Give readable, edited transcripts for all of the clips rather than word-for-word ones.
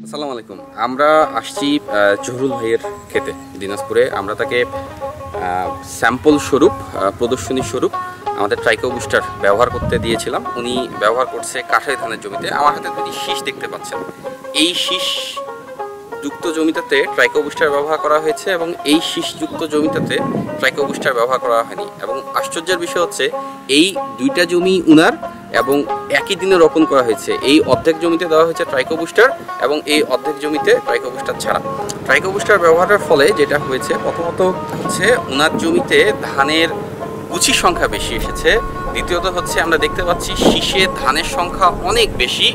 আসসালামু আলাইকুম। আমরা আসছি জহুরুল ভাইয়ের খেতে দিনাজপুরে। আমরা তাকে স্যাম্পল স্বরূপ প্রদর্শনী স্বরূপ আমাদের ট্রাইকো বুস্টার ব্যবহার করতে দিয়েছিলাম। উনি ব্যবহার করছে কাঠারি ধানের জমিতে। আমার হাতে দুটি শীষ দেখতে পাচ্ছেন। এই শীষ যুক্ত জমিটাতে ট্রাইকো বুস্টার ব্যবহার করা হয়েছে এবং এই শীষযুক্ত জমিটাতে ট্রাইকো বুস্টার ব্যবহার করা হয়নি। এবং আশ্চর্যের বিষয় হচ্ছে এই দুইটা জমি উনার এবং একই দিনে রোপণ করা হয়েছে। এই অর্ধেক জমিতে দেওয়া হয়েছে ট্রাইকো বুস্টার এবং এই অর্ধেক জমিতে ট্রাইকো বুস্টার ছাড়া। ট্রাইকো বুস্টার ব্যবহারের ফলে যেটা হয়েছে, প্রথমত হচ্ছে ওনার জমিতে ধানের গুছির সংখ্যা বেশি এসেছে। দ্বিতীয়ত হচ্ছে আমরা দেখতে পাচ্ছি শীষে ধানের সংখ্যা অনেক বেশি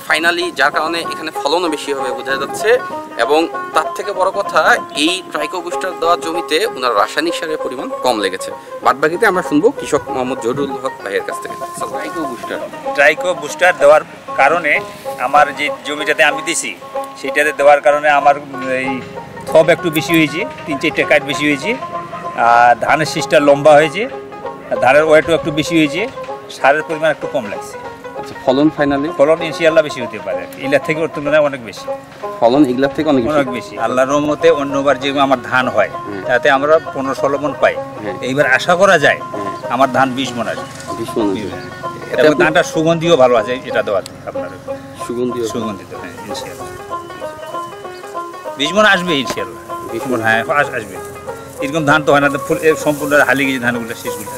ফাইনালি, যার কারণে এখানে ফলনও বেশি হবে বোঝা যাচ্ছে। এবং তার থেকে বড় কথা, এই ট্রাইকো বুস্টার দেওয়ার জমিতে ওনার রাসায়নিক সারের পরিমাণ কম লেগেছে। বাদবাকিতে আমরা শুনবো কৃষক মোহাম্মদ জহুরুল হক ভাইয়ের কাছ থেকে। ট্রাইকো বুস্টার দেওয়ার কারণে আমার যে জমিটাতে আমি দিছি সেইটাতে দেওয়ার কারণে আমার এই থব একটু বেশি হয়েছে, 3-4টা কাঠ বেশি হয়েছে, আর ধানের শীষটা লম্বা হয়েছে, ধানের ওয়েটও একটু বেশি হয়েছে, সারের পরিমাণ একটু কম লাগছে। আচ্ছা, ফলন ফলন ইনশাআল্লাহ বেশি হতে পারে, এগুলার থেকে ওর তুলনায় অনেক বেশি। ফলন এগুলার থেকে অনেক বেশি। আল্লাহর রহমতে অন্যবার যে আমার ধান হয় তাতে আমরা 15-16 মণ পাই। এইবার আশা করা যায় আমার ধান 20 মণ আসবে। 20 মণ। এবং ধানটা সুগন্ধিও ভালো আছে এটা দেওয়াতে। আপনার সুগন্ধিত, হ্যাঁ ইনশাআল্লাহ 20 মণ আসবে ইনশাআল্লাহ। 20 মণ, হ্যাঁ আসবে। এরকম ধান তো হয় না, ফুল সম্পূর্ণ হালি গেছে ধানগুলো, শেষগুলো।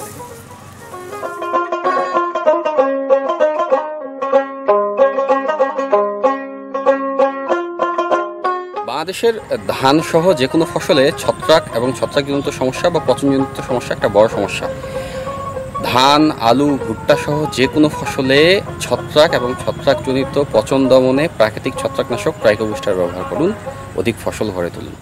বাংলাদেশের ধান সহ যে কোনো ফসলে ছত্রাক এবং ছত্রাকজনিত সমস্যা বা পচনজনিত সমস্যা একটা বড় সমস্যা। ধান, আলু, ভুট্টা সহ যে কোনো ফসলে ছত্রাক এবং ছত্রাকজনিত পচন দমনে প্রাকৃতিক ছত্রাকনাশক ট্রাইকো বুস্টার ব্যবহার করুন। অধিক ফসল ঘরে তুলুন।